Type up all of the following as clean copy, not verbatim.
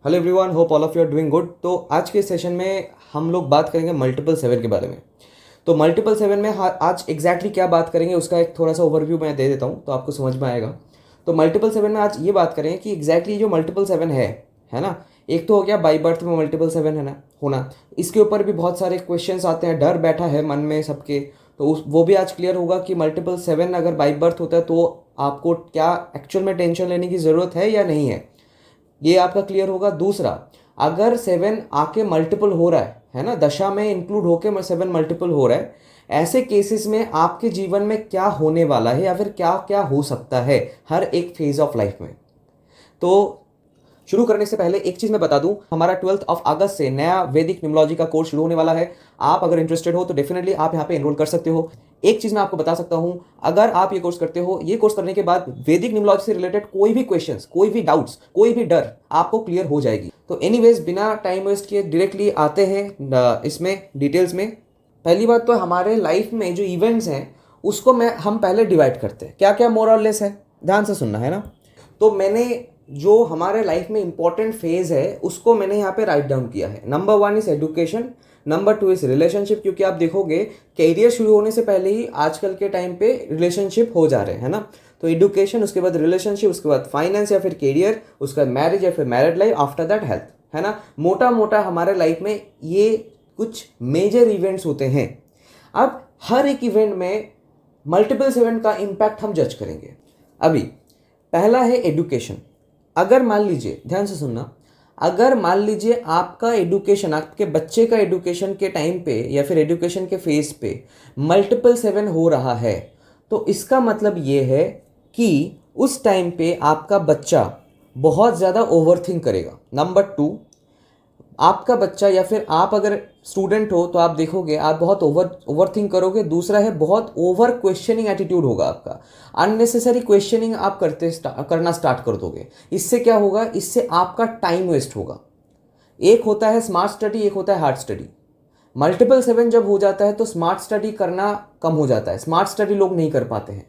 Hello everyone, hope all of you are doing good. तो आज के सेशन में हम लोग बात करेंगे मल्टीपल सेवन के बारे में। तो मल्टीपल सेवन में आज एग्जैक्टली क्या बात करेंगे उसका एक थोड़ा सा ओवरव्यू मैं दे देता हूँ तो आपको समझ में आएगा। तो मल्टीपल सेवन में आज ये बात करेंगे कि एग्जैक्टली जो मल्टीपल सेवन है ना। एक तो हो गया बाई बर्थ में मल्टीपल सेवन है ना होना। इसके ऊपर भी बहुत सारे क्वेश्चंस आते हैं, डर बैठा है मन में सबके। तो वो भी आज क्लियर होगा कि मल्टीपल सेवन अगर बाई बर्थ होता है तो आपको क्या एक्चुअल में टेंशन लेने की ज़रूरत है या नहीं है, ये आपका क्लियर होगा। दूसरा, अगर सेवन आके मल्टीपल हो रहा है ना, दशा में इंक्लूड होके सेवन मल्टीपल हो रहा है, ऐसे केसेस में आपके जीवन में क्या होने वाला है या फिर क्या क्या हो सकता है हर एक फेज ऑफ लाइफ में। तो शुरू करने से पहले एक चीज मैं बता दूं, हमारा 12 अगस्त से नया वैदिक न्यूमोलॉजी का कोर्स शुरू होने वाला है। आप अगर इंटरेस्टेड हो तो डेफिनेटली आप यहाँ पे एनरोल कर सकते हो। एक चीज मैं आपको बता सकता हूं, अगर आप ये कोर्स करते हो, ये कोर्स करने के बाद वैदिक न्यूमोलॉजी से रिलेटेड कोई भी क्वेश्चंस, कोई भी डाउट्स, कोई भी डर आपको क्लियर हो जाएगी। तो एनीवेज बिना टाइम वेस्ट किए डायरेक्टली आते हैं इसमें डिटेल्स में। पहली बात तो हमारे लाइफ में जो इवेंट्स हैं उसको हम पहले डिवाइड करते हैं, क्या क्या मोर और लेस है, ध्यान से सुनना है ना। तो मैंने जो हमारे लाइफ में इंपॉर्टेंट फेज है उसको मैंने यहाँ पे राइट डाउन किया है। Number 1 is education, number 2 is relationship, क्योंकि आप देखोगे कैरियर शुरू होने से पहले ही आजकल के टाइम पे रिलेशनशिप हो जा रहे हैं ना। तो एजुकेशन, उसके बाद रिलेशनशिप, उसके बाद फाइनेंस या फिर कैरियर, उसके बाद मैरिज या फिर married life, after that health, है ना। मोटा मोटा हमारे लाइफ में ये कुछ मेजर इवेंट्स होते हैं। अब हर एक इवेंट में मल्टीपल इवेंट का इम्पैक्ट हम जज करेंगे। अभी पहला है एडुकेशन। अगर मान लीजिए, ध्यान से सुनना, अगर मान लीजिए आपका एडुकेशन, आपके बच्चे का एडुकेशन के टाइम पे या फिर एडुकेशन के फेज पे मल्टीपल सेवन हो रहा है, तो इसका मतलब ये है कि उस टाइम पे आपका बच्चा बहुत ज़्यादा ओवरथिंक करेगा। नंबर 2, आपका बच्चा या फिर आप अगर स्टूडेंट हो तो आप देखोगे आप बहुत ओवरथिंक करोगे। दूसरा है बहुत ओवर क्वेश्चनिंग एटीट्यूड होगा आपका, अननेसेसरी क्वेश्चनिंग आप करना स्टार्ट कर दोगे। इससे क्या होगा, इससे आपका टाइम वेस्ट होगा। एक होता है स्मार्ट स्टडी, एक होता है हार्ड स्टडी। मल्टीपल सेवन जब हो जाता है तो स्मार्ट स्टडी करना कम हो जाता है। स्मार्ट स्टडी लोग नहीं कर पाते हैं,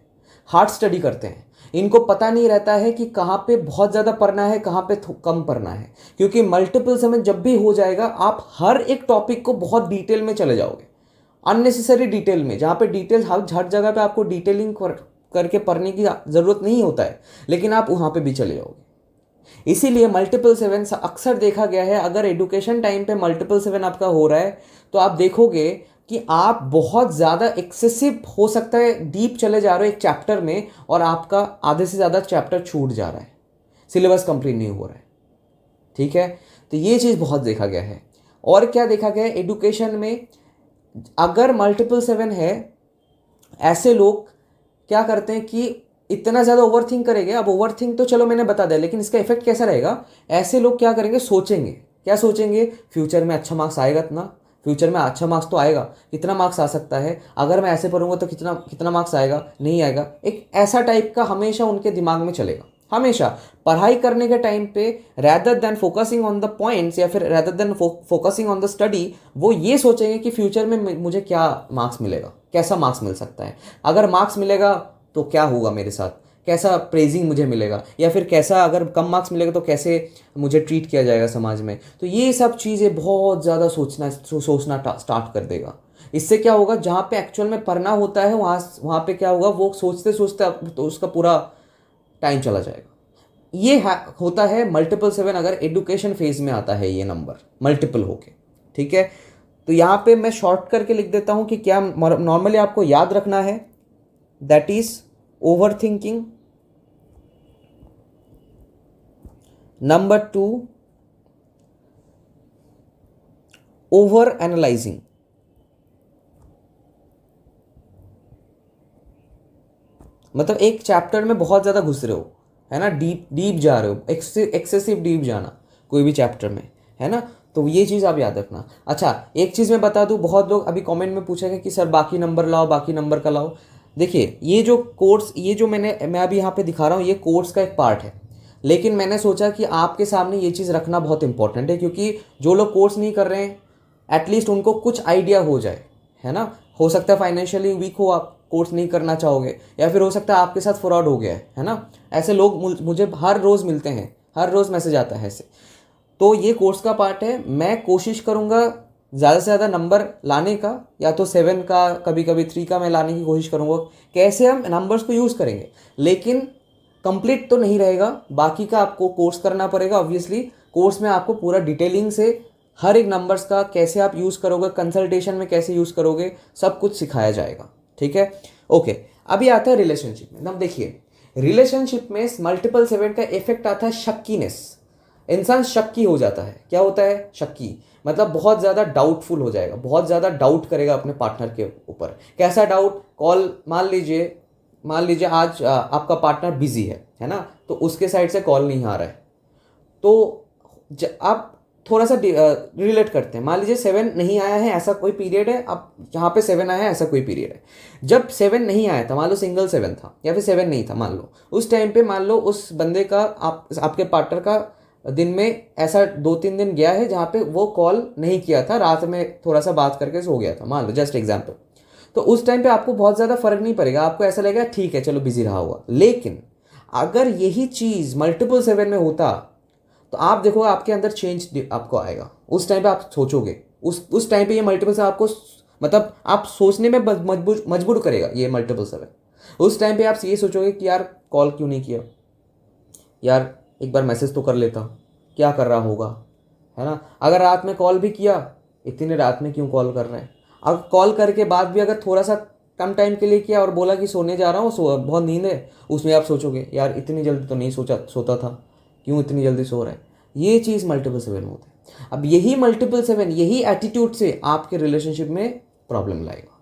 हार्ड स्टडी करते हैं। इनको पता नहीं रहता है कि कहाँ पे बहुत ज़्यादा पढ़ना है, कहाँ पे कम पढ़ना है, क्योंकि मल्टीपल सेवन जब भी हो जाएगा आप हर एक टॉपिक को बहुत डिटेल में चले जाओगे, अननेसेसरी डिटेल में, जहाँ पे डिटेल हर जगह पे आपको डिटेलिंग करके पढ़ने की ज़रूरत नहीं होता है, लेकिन आप वहाँ पे भी चले जाओगे। इसीलिए मल्टीपल सेवन अक्सर देखा गया है, अगर एजुकेशन टाइम पे मल्टीपल सेवन आपका हो रहा है तो आप देखोगे कि आप बहुत ज़्यादा एक्सेसिव, हो सकता है डीप चले जा रहे हो एक चैप्टर में और आपका आधे से ज़्यादा चैप्टर छूट जा रहा है, सिलेबस कंप्लीट नहीं हो रहा है। ठीक है, तो ये चीज़ बहुत देखा गया है। और क्या देखा गया है एडुकेशन में, अगर मल्टीपल सेवन है, ऐसे लोग क्या करते हैं कि इतना ज़्यादा ओवरथिंक करेंगे। अब ओवरथिंक तो चलो मैंने बता दिया, लेकिन इसका इफेक्ट कैसा रहेगा, ऐसे लोग क्या करेंगे, सोचेंगे, क्या सोचेंगे, फ्यूचर में अच्छा मार्क्स आएगा ना, फ्यूचर में अच्छा मार्क्स तो आएगा, कितना मार्क्स आ सकता है, अगर मैं ऐसे पढ़ूंगा तो कितना कितना मार्क्स आएगा, नहीं आएगा। एक ऐसा टाइप का हमेशा उनके दिमाग में चलेगा। हमेशा पढ़ाई करने के टाइम पे rather than focusing on the points या फिर rather than focusing on the study, वो ये सोचेंगे कि फ्यूचर में मुझे क्या मार्क्स मिलेगा, कैसा मार्क्स मिल सकता है, अगर मार्क्स मिलेगा तो क्या होगा मेरे साथ, कैसा प्रेजिंग मुझे मिलेगा, या फिर कैसा अगर कम मार्क्स मिलेगा तो कैसे मुझे ट्रीट किया जाएगा समाज में। तो ये सब चीज़ें बहुत ज़्यादा सोचना स्टार्ट कर देगा। इससे क्या होगा, जहाँ पे एक्चुअल में पढ़ना होता है वहाँ पे क्या होगा, वो सोचते सोचते तो उसका पूरा टाइम चला जाएगा। ये होता है मल्टीपल सेवन, अगर एडुकेशन फेज में आता है ये नंबर मल्टीपल होके। ठीक है, तो यहाँ पे मैं शॉर्ट करके लिख देता हूँ कि क्या नॉर्मली आपको याद रखना है, that is over thinking, number 2 over analysing, मतलब एक चैप्टर में बहुत ज़्यादा घुस रहे हो, है ना, डीप डीप जा रहे हो, एक्सेसिव डीप जाना कोई भी चैप्टर में, है ना। तो ये चीज़ आप याद रखना। अच्छा, एक चीज़ मैं बता दूँ, बहुत लोग अभी कमेंट में पूछेंगे कि सर बाकी नंबर लाओ, बाकी नंबर का लाओ। देखिए, ये जो कोर्स, ये जो मैं अभी यहाँ पे दिखा रहा हूँ, ये कोर्स का एक पार्ट है, लेकिन मैंने सोचा कि आपके सामने ये चीज़ रखना बहुत इंपॉर्टेंट है, क्योंकि जो लोग कोर्स नहीं कर रहे हैं एटलीस्ट उनको कुछ आइडिया हो जाए, है ना। हो सकता है फाइनेंशियली वीक हो, आप कोर्स नहीं करना चाहोगे, या फिर हो सकता है आपके साथ फ्रॉड हो गया है ना। ऐसे लोग मुझे हर रोज़ मिलते हैं, हर रोज़ मैसेज आता है ऐसे। तो ये कोर्स का पार्ट है। मैं कोशिश करूँगा ज़्यादा से ज़्यादा नंबर लाने का, या तो 7 का, कभी कभी 3 का मैं लाने की कोशिश करूँगा। कैसे हम नंबर्स को यूज़ करेंगे, लेकिन कंप्लीट तो नहीं रहेगा, बाकी का आपको कोर्स करना पड़ेगा ऑब्वियसली। कोर्स में आपको पूरा डिटेलिंग से हर एक नंबर्स का कैसे आप यूज़ करोगे, कंसल्टेशन में कैसे यूज़ करोगे, सब कुछ सिखाया जाएगा। ठीक है, ओके। अभी आता है रिलेशनशिप में। अब देखिए, रिलेशनशिप में मल्टीपल 7 का इफेक्ट आता है शक्कीनेस। इंसान शक्की हो जाता है। क्या होता है शक्की? मतलब बहुत ज़्यादा डाउटफुल हो जाएगा, बहुत ज़्यादा डाउट करेगा अपने पार्टनर के ऊपर। कैसा डाउट? कॉल, मान लीजिए आज आपका पार्टनर बिजी है ना, तो उसके साइड से कॉल नहीं आ रहा है, तो आप थोड़ा सा रिलेट करते हैं। मान लीजिए 7 नहीं आया है, ऐसा कोई पीरियड है, अब जहाँ पे 7 आया है ऐसा कोई पीरियड है। जब 7 नहीं आया था, मान लो सिंगल 7 था या फिर 7 नहीं था, मान लो उस टाइम पे, मान लो उस बंदे का, आपके पार्टनर का दिन में ऐसा 2-3 दिन गया है जहाँ पे वो कॉल नहीं किया था, रात में थोड़ा सा बात करके सो गया था, मान लो जस्ट एग्जाम्पल। तो उस टाइम पे आपको बहुत ज़्यादा फर्क नहीं पड़ेगा, आपको ऐसा लगेगा ठीक है चलो बिजी रहा होगा। लेकिन अगर यही चीज़ मल्टीपल 7 में होता, तो आप देखोगे आपके अंदर चेंज आपको आएगा। उस टाइम पे आप सोचोगे, उस टाइम पे ये मल्टीपल से आपको, मतलब आप सोचने में मजबूर करेगा ये मल्टीपल 7। उस टाइम पे आप ये सोचोगे कि यार कॉल क्यों नहीं किया, यार एक बार मैसेज तो कर लेता, क्या कर रहा होगा, है ना। अगर रात में कॉल भी किया, इतने रात में क्यों कॉल कर रहे हैं। अगर कॉल करके बाद भी अगर थोड़ा सा कम टाइम के लिए किया और बोला कि सोने जा रहा हूँ, बहुत नींद है, उसमें आप सोचोगे यार इतनी जल्दी तो नहीं सोता था, क्यों इतनी जल्दी सो रहा है। ये चीज़ मल्टीपल 7 में होता है। अब यही मल्टीपल 7, यही एटीट्यूड से आपके रिलेशनशिप में प्रॉब्लम लाएगा,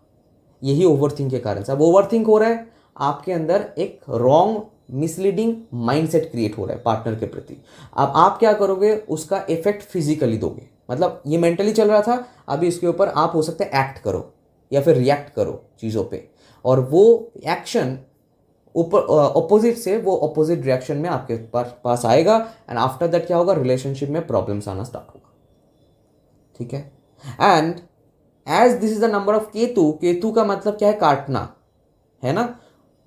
यही ओवरथिंक के कारण से। अब ओवरथिंक हो रहा है, आपके अंदर एक रॉन्ग मिसलीडिंग माइंडसेट क्रिएट हो रहा है पार्टनर के प्रति। अब आप क्या करोगे, उसका इफेक्ट फिजिकली दोगे। मतलब ये मेंटली चल रहा था, अभी इसके ऊपर आप हो सकते हैं एक्ट करो या फिर रिएक्ट करो चीज़ों पे, और वो एक्शन ऊपर ऑपोजिट से वो ऑपोजिट रिएक्शन में आपके पास आएगा। एंड आफ्टर दैट क्या होगा, रिलेशनशिप में प्रॉब्लम्स आना स्टार्ट होगा। ठीक है। And as this is the number of Ketu, Ketu का मतलब क्या है, काटना, है ना।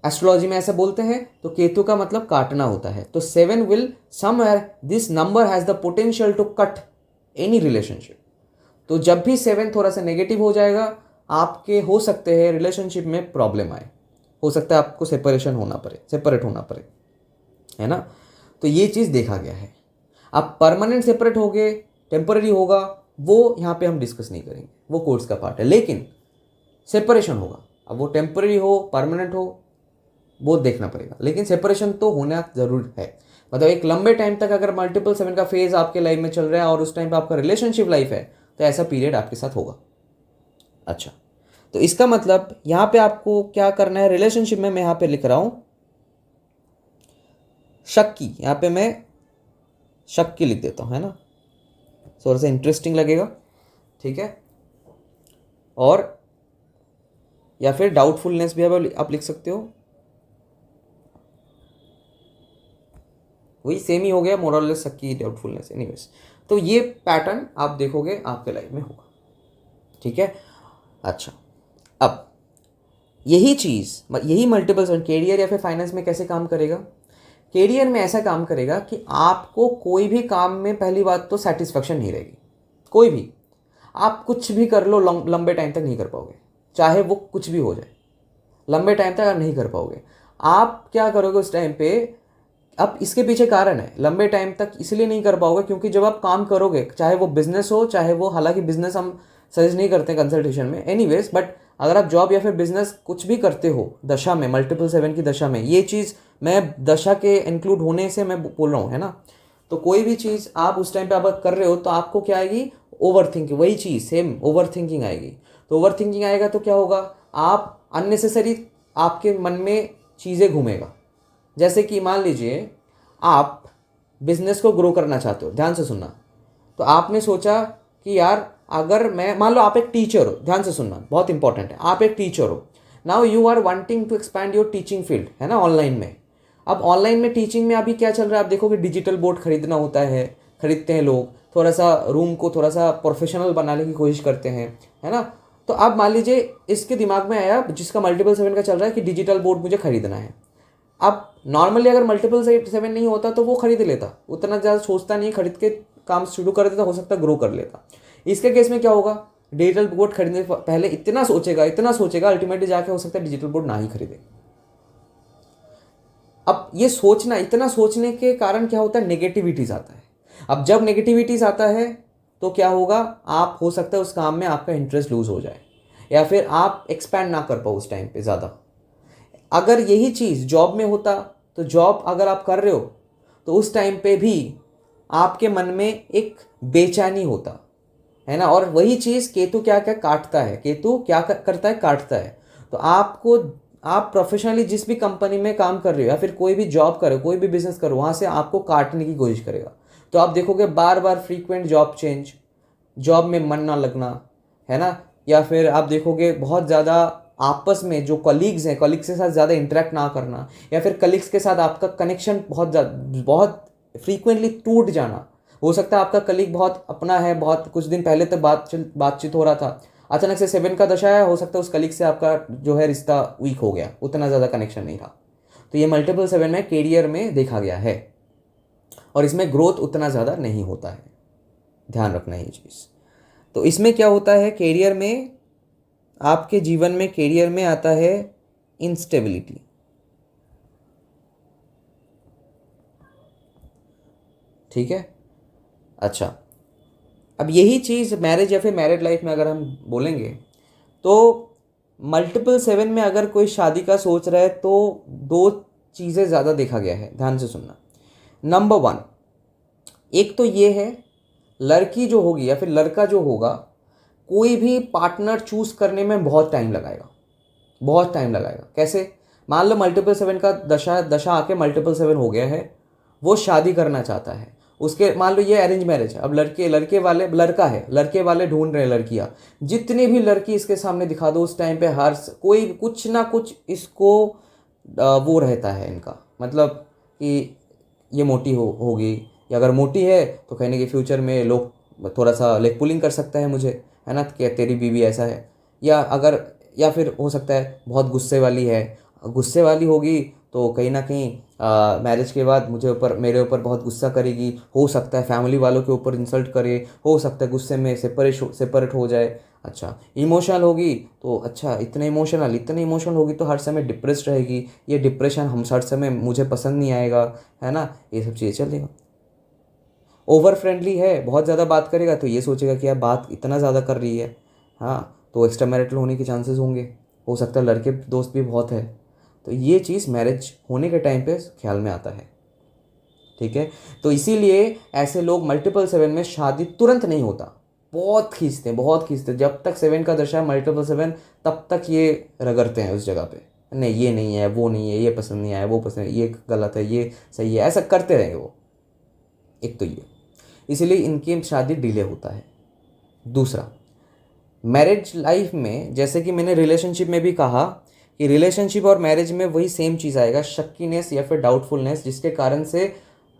एस्ट्रोलॉजी में ऐसा बोलते हैं, तो केतु का मतलब काटना होता है। तो 7 will somewhere, this number has the potential to cut any relationship. तो जब भी 7 थोड़ा सा नेगेटिव हो जाएगा, आपके हो सकते हैं रिलेशनशिप में प्रॉब्लम आए, हो सकता है आपको सेपरेट होना पड़े, है ना। तो ये चीज़ देखा गया है। आप परमानेंट सेपरेट हो गए, टेम्पररी होगा, वो यहाँ पे हम डिस्कस नहीं करेंगे, वो कोर्स का पार्ट है। लेकिन सेपरेशन होगा, अब वो टेम्पररी हो परमानेंट हो वो देखना पड़ेगा, लेकिन सेपरेशन तो होना जरूर है। मतलब एक लंबे टाइम तक अगर मल्टीपल 7 का फेज आपके लाइफ में चल रहा है और उस टाइम पे आपका रिलेशनशिप लाइफ है, तो ऐसा पीरियड आपके साथ होगा। अच्छा, तो इसका मतलब यहाँ पे आपको क्या करना है रिलेशनशिप में, मैं यहाँ पे लिख रहा हूँ शक्की, यहाँ पे मैं शक्की लिख देता हूँ, है ना, थोड़ा सा इंटरेस्टिंग लगेगा। ठीक है। और या फिर डाउटफुलनेस भी आप लिख सकते हो, वही सेम ही हो गया, मोरलेस शक्की डाउटफुलनेस। एनीवेज, तो ये पैटर्न आप देखोगे आपके लाइफ में होगा। ठीक है। अच्छा, अब यही चीज़, यही मल्टीपल 7 कैरियर या फिर फाइनेंस में कैसे काम करेगा। कैरियर में ऐसा काम करेगा कि आपको कोई भी काम में पहली बात तो सेटिस्फेक्शन नहीं रहेगी। कोई भी आप कुछ भी कर लो, लंबे टाइम तक नहीं कर पाओगे, चाहे वो कुछ भी हो जाए, लंबे टाइम तक आप नहीं कर पाओगे। आप क्या करोगे उस टाइम पे, अब इसके पीछे कारण है, लंबे टाइम तक इसलिए नहीं कर पाओगे क्योंकि जब आप काम करोगे, चाहे वो बिजनेस हो, चाहे वो, हालांकि बिजनेस हम सजेस्ट नहीं करते कंसल्टेशन में एनीवेज, बट अगर आप जॉब या फिर बिजनेस कुछ भी करते हो दशा में, मल्टीपल 7 की दशा में, ये चीज़ मैं दशा के इंक्लूड होने से मैं बोल रहा हूँ, है ना। तो कोई भी चीज़ आप उस टाइम पे आप कर रहे हो तो आपको क्या आएगी, ओवर थिंकिंग, वही चीज़ सेम ओवर थिंकिंग आएगी। तो ओवर थिंकिंग आएगा तो क्या होगा, आप अननेसेसरी आपके मन में चीज़ें घूमेगा। जैसे कि मान लीजिए आप बिजनेस को ग्रो करना चाहते हो, ध्यान से सुनना। तो आपने सोचा कि यार अगर मैं, मान लो आप एक टीचर हो, ध्यान से सुनना बहुत इंपॉर्टेंट है, आप एक टीचर हो, now you are wanting to expand your teaching field, है ना, ऑनलाइन में। अब ऑनलाइन में टीचिंग में अभी क्या चल रहा है, आप देखोगे डिजिटल बोर्ड खरीदना होता है, खरीदते हैं लोग, थोड़ा सा रूम को थोड़ा सा प्रोफेशनल बनाने की कोशिश करते हैं, है ना। तो अब मान लीजिए इसके दिमाग में आया, जिसका मल्टीपल 7 का चल रहा है, कि डिजिटल बोर्ड मुझे खरीदना है। अब नॉर्मली अगर मल्टीपल 7 नहीं होता तो वो खरीद लेता, उतना ज़्यादा सोचता नहीं, खरीद के काम शुरू कर देता, हो सकता है ग्रो कर लेता। इसके केस में क्या होगा, डिजिटल बोर्ड खरीदने से पहले इतना सोचेगा, अल्टीमेटली जाके हो सकता है डिजिटल बोर्ड ना ही खरीदे। अब ये सोचना, इतना सोचने के कारण क्या होता है, नेगेटिविटीज आता है। अब जब नेगेटिविटीज आता है तो क्या होगा, आप हो सकता है उस काम में आपका इंटरेस्ट लूज हो जाए, या फिर आप एक्सपैंड ना कर पाओ उस टाइम पे ज़्यादा। अगर यही चीज़ जॉब में होता, तो जॉब अगर आप कर रहे हो तो उस टाइम पे भी आपके मन में एक बेचैनी होता है ना। और वही चीज़ केतु क्या क्या काटता है, केतु क्या करता है, काटता है। तो आपको, आप प्रोफेशनली जिस भी कंपनी में काम कर रहे हो या फिर कोई भी जॉब करो, कोई भी बिजनेस करो, वहाँ से आपको काटने की कोशिश करेगा। तो आप देखोगे बार बार फ्रीक्वेंट जॉब चेंज, जॉब में मन ना लगना, है ना। या फिर आप देखोगे बहुत ज़्यादा आपस में जो कलीग्स हैं, कलीग्स के साथ ज़्यादा इंटरेक्ट ना करना, या फिर कलीग्स के साथ आपका कनेक्शन बहुत फ्रीक्वेंटली टूट जाना। हो सकता है आपका कलीग बहुत अपना है, बहुत कुछ दिन पहले तक बातचीत हो रहा था, अचानक से 7 का दशा है, हो सकता है उस कलीग से आपका जो है रिश्ता वीक हो गया, उतना ज़्यादा कनेक्शन नहीं रहा। तो ये मल्टीपल 7 में कैरियर में देखा गया है, और इसमें ग्रोथ उतना ज़्यादा नहीं होता है, ध्यान रखना ये चीज़। तो इसमें क्या होता है, कैरियर में, आपके जीवन में कैरियर में आता है इंस्टेबिलिटी। ठीक है, अच्छा। अब यही चीज़ मैरिज या फिर मैरिड लाइफ में अगर हम बोलेंगे, तो मल्टीपल 7 में अगर कोई शादी का सोच रहा है तो 2 चीज़ें ज़्यादा देखा गया है, ध्यान से सुनना। नंबर 1, एक तो ये है, लड़की जो होगी या फिर लड़का जो होगा, कोई भी पार्टनर चूज करने में बहुत टाइम लगाएगा, बहुत टाइम लगाएगा। कैसे, मान लो मल्टीपल 7 का दशा आके मल्टीपल 7 हो गया है, वो शादी करना चाहता है, उसके मान लो ये अरेंज मैरिज है। अब लड़के वाले, लड़का है, लड़के वाले ढूंढ रहे हैं लड़कियां, जितनी भी लड़की इसके सामने दिखा दो उस टाइम पे हर कोई कुछ ना कुछ इसको वो रहता है इनका, मतलब कि ये मोटी होगी, या अगर मोटी है तो कहने के फ्यूचर में लोग थोड़ा सा लेग पुलिंग कर सकता है मुझे, है ना, कि तेरी बीवी ऐसा है। या फिर हो सकता है बहुत गुस्से वाली है, गुस्से वाली होगी तो कहीं ना कहीं मैरिज के बाद मेरे ऊपर बहुत गुस्सा करेगी, हो सकता है फैमिली वालों के ऊपर इंसल्ट करे, हो सकता है गुस्से में सेपरेट हो जाए। अच्छा, इमोशनल होगी तो अच्छा, इतने इमोशनल होगी तो हर समय डिप्रेस्ड रहेगी, ये डिप्रेशन हम हर समय मुझे पसंद नहीं आएगा, है ना, ये सब चीज़ें चलेगा। ओवर फ्रेंडली है, बहुत ज़्यादा बात करेगा तो ये सोचेगा कि यार बात इतना ज़्यादा कर रही है, हाँ, तो एक्स्ट्रा मैरिटल होने के चांसेस होंगे, हो सकता है लड़के दोस्त भी बहुत है। तो ये चीज़ मैरिज होने के टाइम पे ख्याल में आता है। ठीक है, तो इसीलिए ऐसे लोग मल्टीपल 7 में शादी तुरंत नहीं होता, बहुत खींचते जब तक 7 का दशा है मल्टीपल 7, तब तक ये रगड़ते हैं उस जगह पे, नहीं ये नहीं है, वो नहीं है, ये पसंद नहीं आया, वो पसंद है, ये गलत है, ये सही है, ऐसा करते रहेंगे वो। एक तो ये, इसीलिए इनकी शादी डिले होता है। दूसरा, मैरिज लाइफ में, जैसे कि मैंने रिलेशनशिप में भी कहा कि रिलेशनशिप और मैरिज में वही सेम चीज़ आएगा, शक्कीनेस या फिर डाउटफुलनेस, जिसके कारण से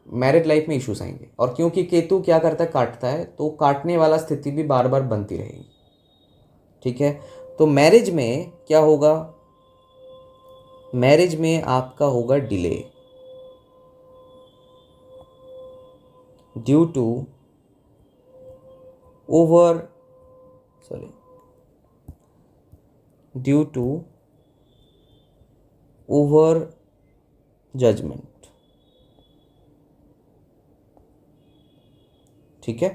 मैरिड लाइफ में इश्यूज आएंगे। और क्योंकि केतु क्या करता है, काटता है, तो काटने वाला स्थिति भी बार बार बनती रहेगी। ठीक है, तो मैरिज में क्या होगा, मैरिज में आपका होगा delay due to over due to over judgement. ठीक है,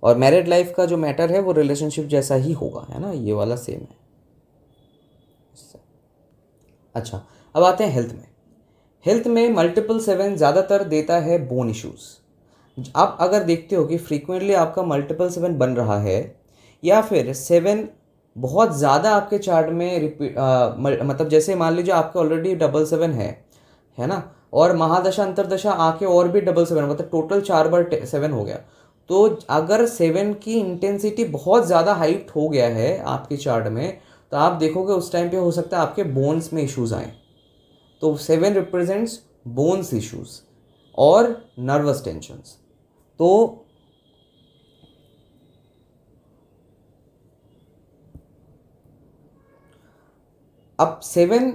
और मैरिड लाइफ का जो मैटर है वो रिलेशनशिप जैसा ही होगा, है ना, ये वाला सेम है। अच्छा, अब आते हैं हेल्थ में। हेल्थ में मल्टीपल 7 ज़्यादातर देता है बोन इश्यूज। आप अगर देखते हो कि फ्रीक्वेंटली आपका मल्टीपल 7 बन रहा है, या फिर 7 बहुत ज़्यादा आपके चार्ट में मतलब जैसे मान लीजिए आपके ऑलरेडी डबल 7 है ना, और महादशा अंतरदशा आके और भी डबल 7, मतलब टोटल 4 बार 7 हो गया। तो अगर 7 की इंटेंसिटी बहुत ज़्यादा हाइट हो गया है आपके चार्ट में, तो आप देखोगे उस टाइम पे हो सकता है आपके बोन्स में इश्यूज आए। तो 7 रिप्रेजेंट्स बोन्स इश्यूज और नर्वस टेंशंस। तो अब 7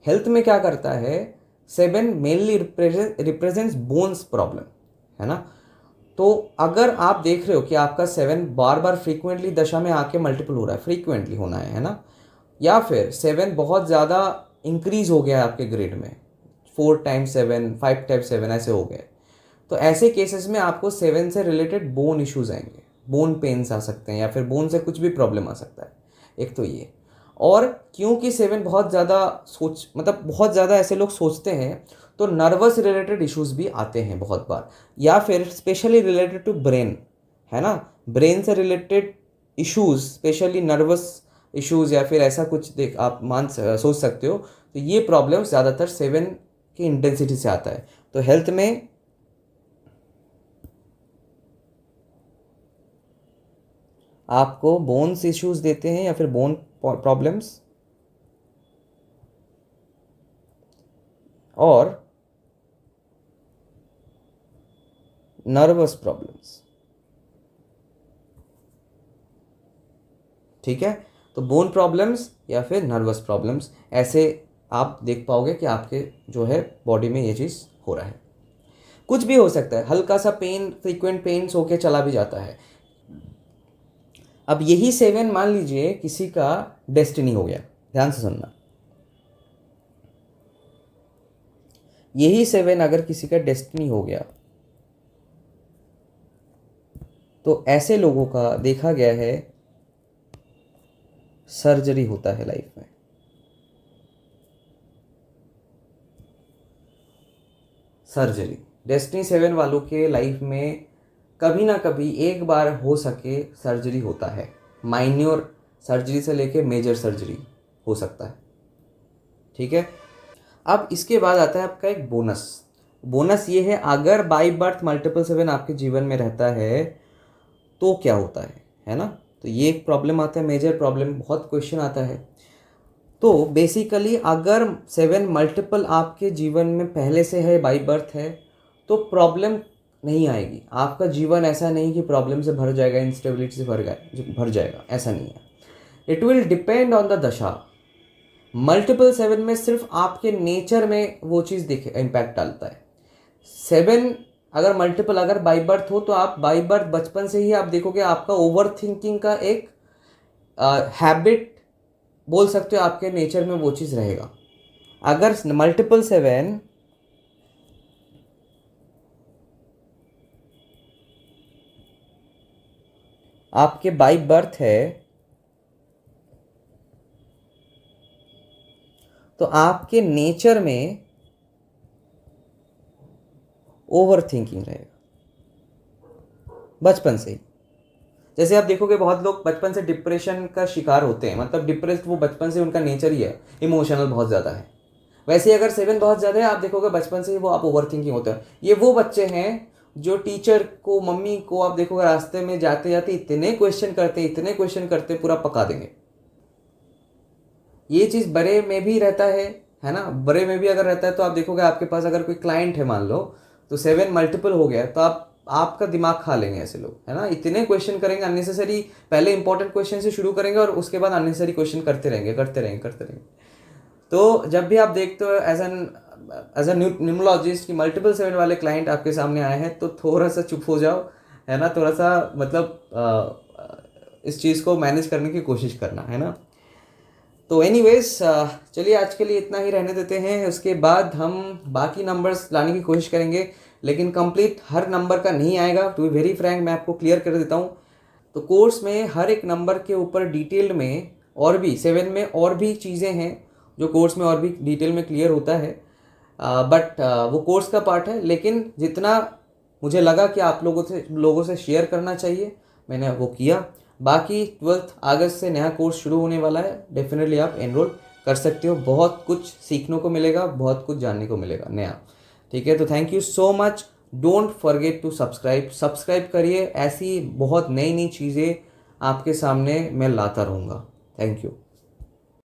हेल्थ में क्या करता है, 7 मेनली रिप्रेजेंट्स बोन्स प्रॉब्लम, है ना। तो अगर आप देख रहे हो कि आपका 7 बार बार फ्रीक्वेंटली दशा में आके मल्टीपल हो रहा है, फ्रीक्वेंटली होना है ना, या फिर 7 बहुत ज़्यादा इंक्रीज हो गया है आपके ग्रिड में, 4x7, 5x7 ऐसे हो गए, तो ऐसे केसेस में आपको 7 से रिलेटेड बोन इश्यूज आएंगे, बोन पेन्स आ सकते हैं, या फिर बोन से कुछ भी प्रॉब्लम आ सकता है। एक तो ये, और क्योंकि 7 बहुत ज़्यादा मतलब बहुत ज़्यादा ऐसे लोग सोचते हैं, तो नर्वस रिलेटेड इश्यूज भी आते हैं बहुत बार, या फिर स्पेशली रिलेटेड टू ब्रेन, है ना, ब्रेन से related issues, specially nervous issues, या फिर ऐसा कुछ देख आप सोच सकते हो। तो ये प्रॉब्लम ज़्यादातर 7 की इंटेंसिटी से आता है। तो हेल्थ में आपको बोन्स इश्यूज देते हैं, या फिर बोन प्रॉब्लम्स, और नर्वस प्रॉब्लम्स। ठीक है, तो बोन प्रॉब्लम्स या फिर नर्वस प्रॉब्लम्स, ऐसे आप देख पाओगे कि आपके जो है बॉडी में ये चीज़ हो रहा है। कुछ भी हो सकता है, हल्का सा पेन, फ्रीक्वेंट पेन्स होके चला भी जाता है। अब यही 7 मान लीजिए किसी का डेस्टिनी हो गया, ध्यान से सुनना, यही 7 अगर किसी का डेस्टिनी हो गया, तो ऐसे लोगों का देखा गया है सर्जरी होता है लाइफ में। सर्जरी, डेस्टिनी 7 वालों के लाइफ में कभी ना कभी एक बार हो सके सर्जरी होता है। माइन्योर सर्जरी से लेके मेजर सर्जरी हो सकता है। ठीक है, अब इसके बाद आता है आपका एक बोनस। बोनस ये है, अगर बाई बर्थ मल्टीपल 7 आपके जीवन में रहता है तो क्या होता है ना। तो ये एक प्रॉब्लम आता है, मेजर प्रॉब्लम, बहुत क्वेश्चन आता है। तो बेसिकली अगर 7 मल्टीपल आपके जीवन में पहले से है, बाई बर्थ है, तो प्रॉब्लम नहीं आएगी। आपका जीवन ऐसा नहीं कि प्रॉब्लम से भर जाएगा, इंस्टेबिलिटी से भर जाएगा, ऐसा नहीं है। It will depend on the दशा। मल्टीपल 7 में सिर्फ आपके नेचर में वो चीज़ दिखे, इम्पैक्ट डालता है। 7 अगर मल्टीपल अगर बाई बर्थ हो, तो आप बाई बर्थ बचपन से ही आप देखोगे आपका ओवर थिंकिंग का एक हैबिट बोल सकते हो, आपके नेचर में वो चीज़ रहेगा। अगर मल्टीपल 7 आपके बाई बर्थ है, तो आपके नेचर में ओवर थिंकिंग रहेगा बचपन से ही। जैसे आप देखोगे बहुत लोग बचपन से डिप्रेशन का शिकार होते हैं, मतलब डिप्रेस्ड वो बचपन से उनका नेचर ही है, इमोशनल बहुत ज़्यादा है। वैसे ही अगर 7 बहुत ज़्यादा है, आप देखोगे बचपन से ही वो आप ओवर थिंकिंग होता है। ये वो बच्चे हैं जो टीचर को, मम्मी को आप देखोगे रास्ते में जाते जाते इतने क्वेश्चन करते पूरा पका देंगे। ये चीज़ बड़े में भी रहता है ना। बड़े में भी अगर रहता है तो आप देखोगे आपके पास अगर कोई क्लाइंट है मान लो, तो 7 मल्टीपल हो गया, तो आपका दिमाग खा लेंगे ऐसे लोग, है ना। इतने क्वेश्चन करेंगे अननेसेसरी, पहले इंपॉर्टेंट क्वेश्चन से शुरू करेंगे और उसके बाद अननेसेसरी क्वेश्चन करते रहेंगे। तो जब भी आप देखते हो एज एन न्यूमोलॉजिस्ट कि मल्टीपल 7 वाले क्लाइंट आपके सामने आए हैं, तो थोड़ा सा चुप हो जाओ, है ना। थोड़ा सा मतलब इस चीज़ को मैनेज करने की कोशिश करना, है ना। तो एनीवेज चलिए आज के लिए इतना ही रहने देते हैं। उसके बाद हम बाकी नंबर्स लाने की कोशिश करेंगे, लेकिन कंप्लीट हर नंबर का नहीं आएगा। टू बी वेरी फ्रैंक, मैं आपको क्लियर कर देता हूँ। तो कोर्स में हर एक नंबर के ऊपर डिटेल में और भी 7 में और भी चीज़ें हैं जो कोर्स में और भी डिटेल में क्लियर होता है, बट वो कोर्स का पार्ट है। लेकिन जितना मुझे लगा कि आप लोगों से शेयर करना चाहिए, मैंने वो किया। बाकी 12 अगस्त से नया कोर्स शुरू होने वाला है, डेफिनेटली आप एनरोल कर सकते हो। बहुत कुछ सीखने को मिलेगा, बहुत कुछ जानने को मिलेगा नया। ठीक है, तो thank you so much. Don't forget to subscribe करिए। ऐसी बहुत नई चीज़ें आपके सामने मैं लाता रहूँगा। Thank you.